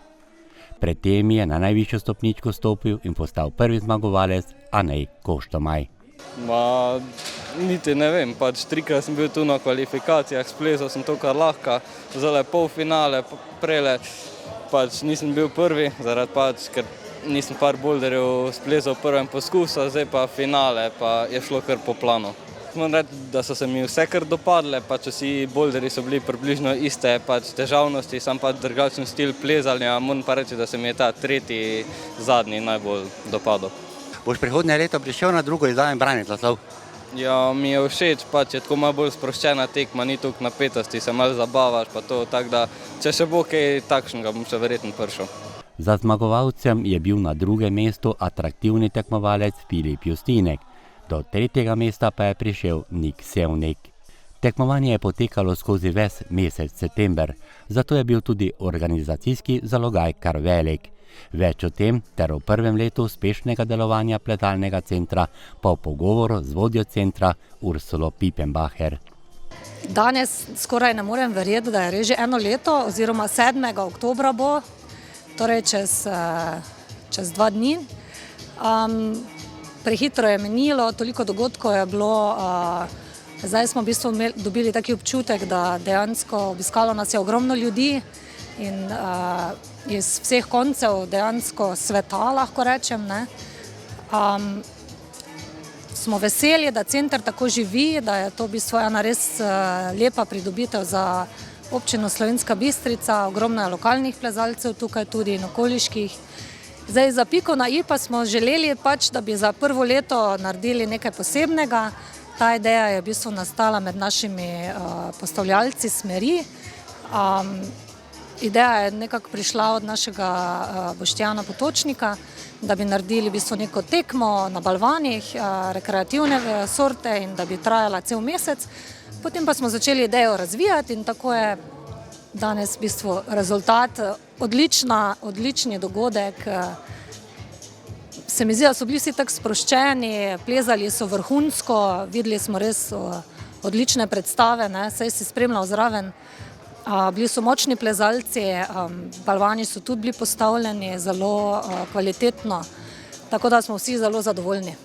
Pred tem je na najvišjo stopničko stopil in postal prvi zmagovalec Anej Koštomaj. Niti ne vem, 3-krat sem bil tu na kvalifikacijah, splezal sem to kar lahko, zdaj polfinale, prele nisem bil prvi, zaradi ker nisem par boulderjev splezal v prvem poskusu, zdaj pa finale, pa je šlo kar po planu. Moram reči, da so se mi vse kar dopadle, vsi boulderji so bili približno iste težavnosti, sam drugačen stil plezanja, moram pa reči, da se mi je ta 3. zadnji najbolj dopadel. Boš prihodnje leto prišel na drugo izdajo in braniti naslov? Ja, mi je všeč, je tako malo bolj sproščena tekma, ni toliko napetosti, se malo zabavaš, tako da, če še bo kaj takšnega, bom še verjetno prišel. Za zmagovalcem je bil na 2. mestu atraktivni tekmovalec Filip Justinek, do 3. mesta pa je prišel Nik Sevnik. Tekmovanje je potekalo skozi ves mesec september, zato je bil tudi organizacijski zalogaj kar velik. Več o tem ter o prvem letu uspešnega delovanja plezalnega centra pa v pogovoru z vodjo centra Ursulo Pipenbacher. Danes skoraj ne morem verjeti, da je res že 1 leto, oziroma 7. oktobra bo, torej čez 2 dni. Prehitro je minilo, toliko dogodkov je bilo, zdaj smo v bistvu dobili taki občutek, da dejansko obiskalo nas je ogromno ljudi in iz vseh koncev dejansko sveta, lahko rečem. Smo veseli, da center tako živi, da je to v bistvu ena res lepa pridobitev za občino Slovenska Bistrica, ogromno je lokalnih plezalcev tukaj tudi in okoliških. Zdaj za piko na i pa smo želeli da bi za prvo leto naredili nekaj posebnega. Ta ideja je v bistvu nastala med našimi postavljalci smeri. Ideja je nekako prišla od našega Boštjana Potočnika, da bi naredili v bistvu neko tekmo na balvanih, rekreativne sorte in da bi trajala cel mesec. Potem pa smo začeli idejo razvijati in tako je danes v bistvu rezultat, odlični dogodek. Se mi zdi, da so bili vsi tako sproščeni, plezali so vrhunsko, videli smo res odlične predstave, saj si spremljal zraven. Bili so močni plezalci, balvani so tudi bili postavljeni zelo kvalitetno, tako da smo vsi zelo zadovoljni.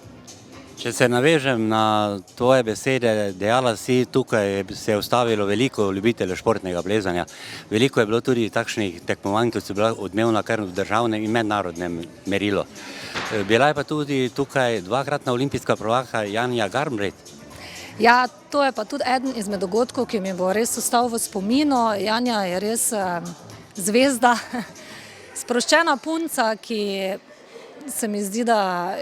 Če se navežem na tvoje besede, dejala si, tukaj se je ustavilo veliko ljubiteljev športnega plezanja. Veliko je bilo tudi takšnih tekmovanj, ki so bila odmevna kar v državnem in mednarodnem merilu. Bila je pa tudi tukaj dvakratna olimpijska prvaka Janja Garnbret. Ja, to je pa tudi eden izmed dogodkov, ki mi bo res ostal v spominu. Janja je res zvezda, sproščena punca, ki se mi zdi, da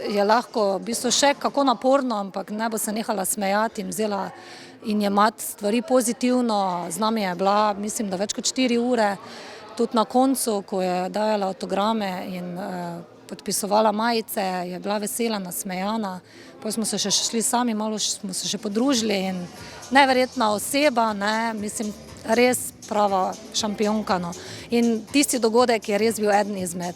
je lahko v bistvu še kako naporno, ampak ne bo se nehala smejati in vzela in jemati stvari pozitivno. Z nami je bila, mislim, da več kot 4 ure, tudi na koncu, ko je dajala autograme in podpisovala majice, je bila vesela, nasmejana. Potem smo se še šli sami, malo smo se še podružili in neverjetna oseba, mislim, res prava šampionka. In tisti dogodek je res bil eden izmed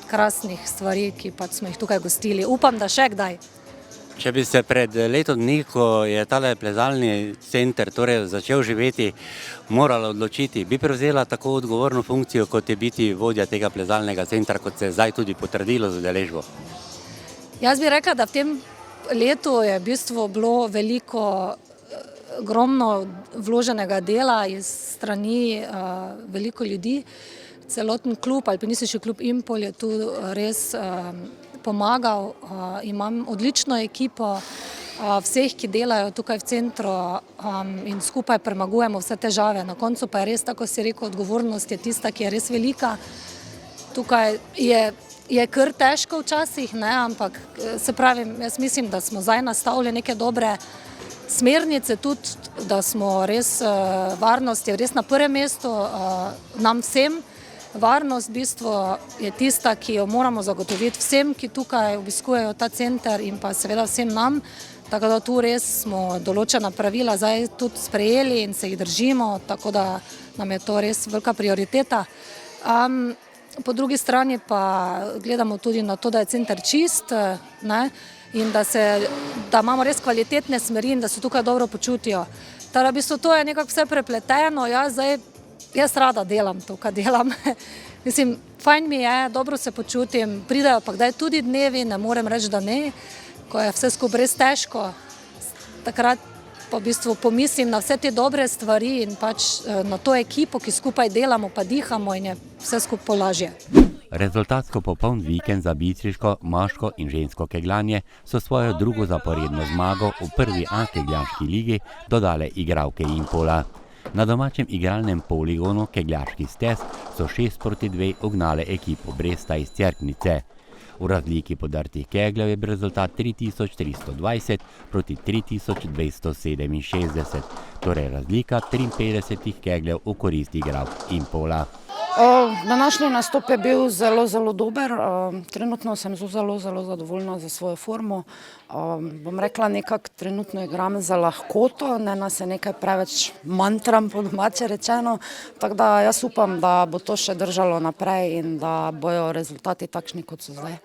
krasnih stvari, ki pač smo jih tukaj gostili. Upam, da še kdaj. Če bi se pred letom dni, ko je tale plezalni center začel živeti, morala odločiti, bi prevzela tako odgovorno funkcijo, kot je biti vodja tega plezalnega centra, kot se je zdaj tudi potrdilo z udeležbo? Jaz bi rekla, da v tem letu je v bistvu bilo ogromno vloženega dela iz strani veliko ljudi. Celoten klub, alpinistični klub Impol je tu res pomagal. Imam odlično ekipo vseh, ki delajo tukaj v centru in skupaj premagujemo vse težave. Na koncu pa je res, tako si rekel, odgovornost je tista, ki je res velika. Tukaj je kar težko včasih, ampak se pravim, jaz mislim, da smo zdaj nastavili neke dobre smernice tudi, da smo res, varnost je res na prvem mestu nam vsem. Varnost v bistvu je tista, ki jo moramo zagotoviti vsem, ki tukaj obiskujejo ta center in pa seveda vsem nam. Tako da tu res smo določena pravila zdaj tudi sprejeli in se jih držimo, tako da nam je to res velika prioriteta. Po drugi strani pa gledamo tudi na to, da je center čist, in da imamo res kvalitetne smeri in da se tukaj dobro počutijo. Teda v bistvu to je nekako vse prepleteno, jaz rada delam to, kar delam. Mislim, fajn mi je, dobro se počutim, pridejo pa kdaj tudi dnevi, ne morem reči, da ne, ko je vse skupaj res težko. Takrat pa v bistvu pomislim na vse te dobre stvari in pač na to ekipo, ki skupaj delamo, pa dihamo in je vse skupaj lažje. Rezultatsko popoln vikend za bistriško, moško in žensko kegljanje so svojo drugo zaporedno zmago v prvi A kegljaški ligi dodale igralke Impola. Na domačem igralnem poligonu kegljaških stez so 6-2 ugnale ekipo Bresta iz Cerknice. V razliki podrtih kegljev je bil rezultat 3320 proti 3267, torej razlika 53 kegljev v korist igralk Impola. Današnji nastop je bil zelo dober, trenutno sem zelo zadovoljna za svojo formo. Bom rekla, nekako trenutno igram za lahkoto, ne nas je nekaj preveč mantram, po domače rečeno, tako da jaz upam, da bo to še držalo naprej in da bojo rezultati takšni, kot so zdaj.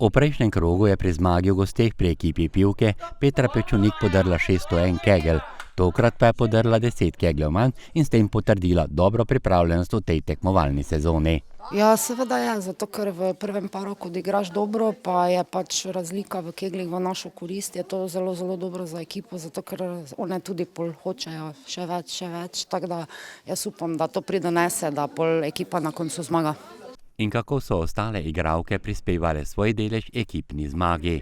V prejšnjem krogu je pri zmagi v gosteh pri ekipi Pivke Petra Pečunik podrla 601 kegel. Tokrat pa je podrla 10 kegljev manj in s tem potrdila dobro pripravljenost v tej tekmovalni sezoni. Ja, seveda je, zato ker v prvem paru, ko igraš dobro, pa je pač razlika v keglih v našo korist, je to zelo dobro za ekipo, zato ker one tudi pol hočejo še več, tako da jaz upam, da to pridonese, da pol ekipa na koncu zmaga. In kako so ostale igralke prispevale svoj delež ekipni zmagi?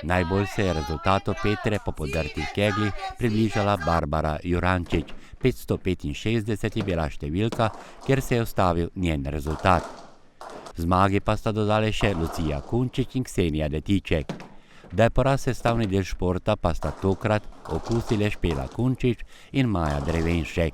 Najbolj se je rezultatu Petre po podrtih keglih približala Barbara Jurančič. 565 je bila številka, kjer se je ustavil njen rezultat. Zmagi pa sta dodale še Lucija Kunčič in Ksenija Detiček. Da je poraz sestavni del športa, pa sta tokrat okusile Špela Kunčič in Maja Drevenšek.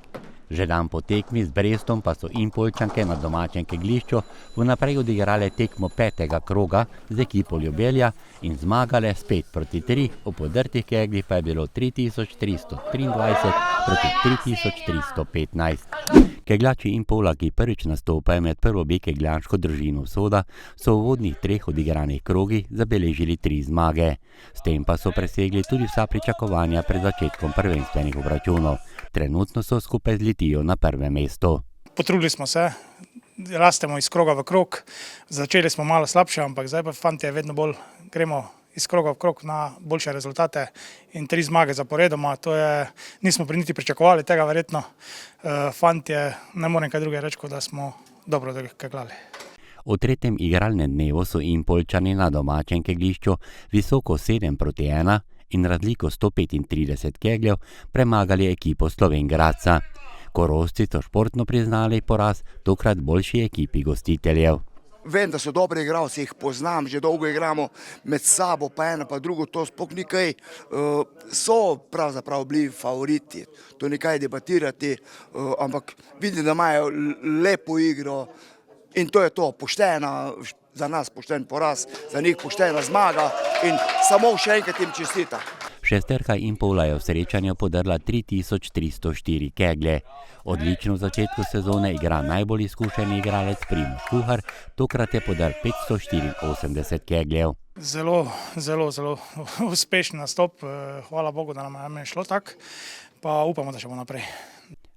Že dan po tekmi z Brestom pa so Impoljčanke na domačem kegljišču vnaprej odigrale tekmo 5. kroga z ekipo Ljubelja in zmagale s 5-3, v podrtih keglih pa je bilo 3323 proti 3315. Kegljači Impola, ki prvič nastopajo med prvo B kegljansko družino Soda, so v uvodnih 3 odigranih krogih zabeležili 3 zmage. S tem pa so presegli tudi vsa pričakovanja pred začetkom prvenstvenih obračunov. Trenutno so skupaj z Litijo na prvem mestu. Potrudili smo se, rastemo iz kroga v krog, začeli smo malo slabše, ampak zdaj pa fantje vedno bolj gremo iz kroga v krog na boljše rezultate in 3 zmage zaporedoma, to je, nismo niti pričakovali tega verjetno, fantje, ne morem kaj druge reči, kot da smo dobro keglali. V tretjem igralnem dnevu so Impoljčani na domačem kegljišču visoko 7-1 in razliko 135 kegljev premagali ekipo Slovenj Gradca. Korošci so športno priznali poraz tokrat boljši ekipi gostiteljev. Vem, da so dobri igralci, jih poznam, že dolgo igramo med sabo, pa eno pa drugo, to sploh ni kaj. So pravzaprav bili favoriti, to ni kaj debatirati, ampak vidim, da imajo lepo igro in to je to, poštena, za nas pošten poraz, za njih poštena zmaga in samo še enkrat jim čestita. Šesterka Impola je v srečanju podrla 3304 keglje. Odlično v začetku sezone igra najbolj izkušeni igralec Primož Kuhar, tokrat je podal 584 kegljev. Zelo uspešen nastop, hvala Bogu, da nam je šlo tako, pa upamo, da še bo naprej.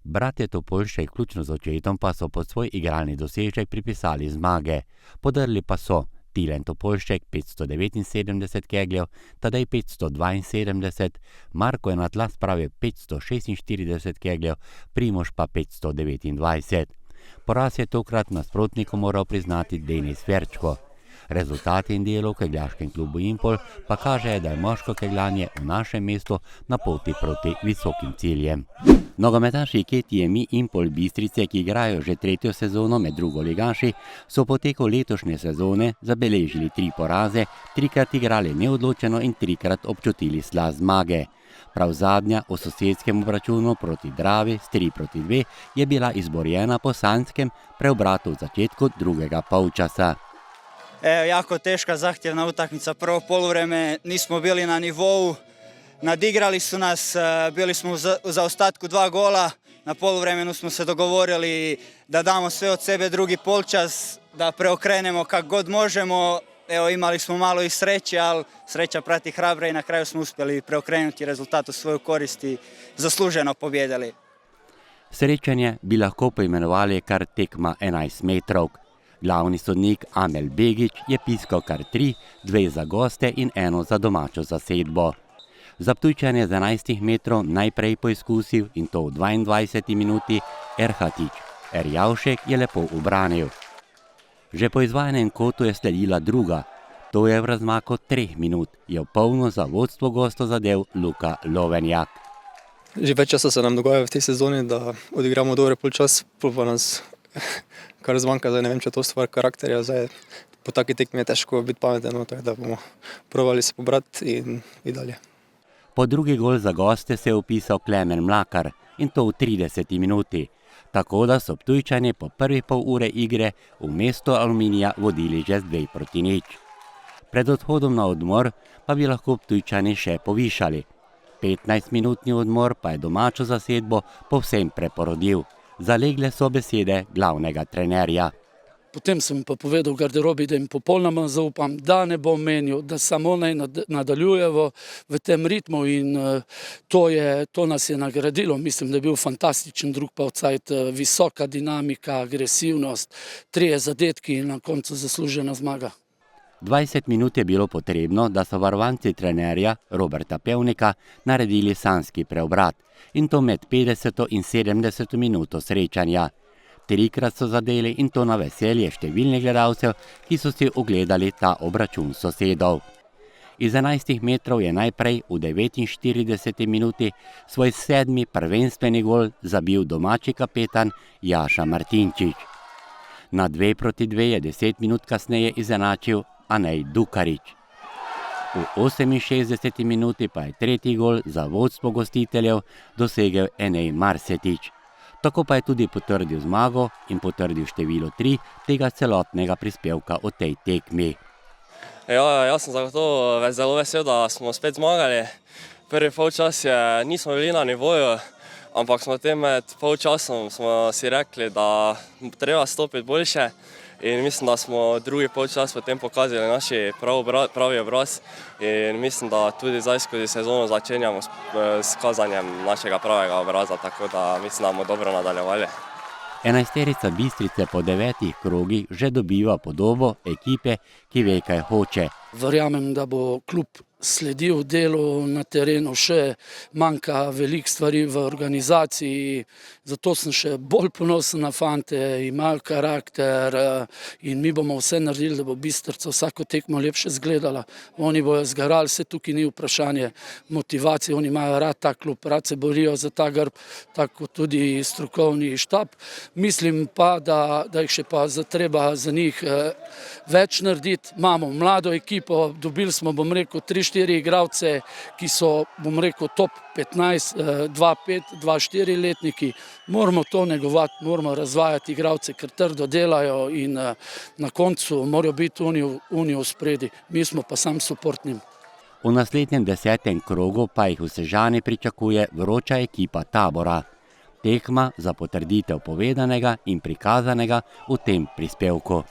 Bratje Topolšek, vključno z očetom, pa so pod svoj igralni dosežek pripisali zmage. Podrli pa so Tilen Topolšek 579 kegljev, Tadej 572, Marko je na tla spravil 546 kegljev, Primož pa 529. Poraz je tokrat nasprotniku moral priznati Denis Verčko. Rezultati in delo v kegljaškem klubu Impol pa kaže, da je moško kegljanje v našem mestu na poti proti visokim ciljem. Nogometaši KTM Impol Bistrice, ki igrajo že 3. sezono med drugoligaši, so po teku letošnje sezone zabeležili 3 poraze, 3-krat igrali neodločeno in 3-krat občutili slast zmage. Prav zadnja v sosedskem obračunu proti Dravi s 3-2 je bila izborjena po sanjskem preobratu v začetku drugega polčasa. Jako teška zahtjevna utakmica, prvo poluvreme nismo bili na nivou, nadigrali su nas, bili smo u zaostatku 2 gola, na poluvremenu smo se dogovorili da damo sve od sebe drugi polčas, da preokrenemo kako god možemo, evo imali smo malo i sreće, ali sreća prati hrabre i na kraju smo uspjeli preokrenuti rezultat u svoju korist i zasluženo pobjedili. Srečanje bi lahko poimenovali kar tekma 11 metrov. Glavni sodnik Amel Begić je piskal kar 3, 2 za goste in 1 za domačo zasedbo. Za Ptujčane z 11 metrov najprej poizkusil in to v 22 minuti Erhatić. Erjavšek je lepo ubranil. Že po izvajanem kotu je sledila druga. To je v razmaku 3 minut, je v polno za vodstvo gostov zadel Luka Lovenjak. Že več časa se nam dogaja v tej sezoni, da odigramo dobre polčas, pa nas kar zmanjka, zdaj ne vem, če to stvar karakterja, zdaj po taki tekmi je težko biti pameten, tako da bomo provali se pobrati in dalje. Po drugi gol za goste se je upisal Klemen Mlakar in to v 30 minuti, tako da so Ptujčani po prvih pol ure igre v mesto Aluminija vodili že z 2-0. Pred odhodom na odmor pa bi lahko Ptujčani še povišali. 15-minutni odmor pa je domačo zasedbo povsem preporodil. Zalegle so besede glavnega trenerja. Potem sem pa povedal garderobi, da jim popolnoma zaupam, da ne bom menil, da samo naj nadaljujejo v tem ritmu in to nas je nagradilo. Mislim, da je bil fantastičen drug polčas, visoka dinamika, agresivnost, 3 zadetki in na koncu zaslužena zmaga. 20 minut je bilo potrebno, da so varovanci trenerja Roberta Pevnika naredili sanjski preobrat in to med 50. in 70. minuto srečanja. 3-krat so zadeli in to na veselje številnih gledalcev, ki so si ogledali ta obračun sosedov. Iz 11 metrov je najprej v 49. minuti svoj 7. prvenstveni gol zabil domači kapetan Jaša Martinčič. Na 2-2 je 10 minut kasneje izenačil Anej Dukarič. V 68. minuti pa je 3. gol za vodstvo gostiteljev dosegel Enej Marsetič. Tako pa je tudi potrdil zmago in potrdil število 3 tega celotnega prispevka o tej tekmi. Ja, jaz sem zagotovo zelo vesel, da smo spet zmagali. Prvi polčas nismo bili na nivoju, ampak smo tem med polčasom smo si rekli, da treba stopiti boljše. In mislim, da smo drugi polčas potem pokazali naš pravi obraz in mislim, da tudi zdaj skozi sezono začenjamo s kazanjem našega pravega obraza, tako da mislim, da bomo dobro nadaljevali. 11-terica Bistrice po 9 krogih že dobiva podobo ekipe, ki ve, kaj hoče. Verjamem, da bo klub sledil delu na terenu, še manjka veliko stvari v organizaciji, zato sem še bolj ponosen na fante, imajo karakter in mi bomo vse naredili, da bo Bistrica vsako tekmo lepše izgledala. Oni bojo zgarali, vse tukaj ni vprašanje motivacije, oni imajo rad ta klub, rad se borijo za ta grb, tako tudi strokovni štab. Mislim pa, da jih še pa treba za njih več narediti. Imamo mlado ekipo, dobili smo, bom rekel, 3-4 igralce, ki so, bom rekel, top 15, 2-5, 2-4 letniki. Moramo to negovati, moramo razvajati igralce, ker trdo delajo in na koncu morajo biti oni v spredi. Mi smo pa sam suportnim. V naslednjem 10. krogu pa jih v Sežani pričakuje vroča ekipa Tabora. Tekma za potrditev povedanega in prikazanega v tem prispevku.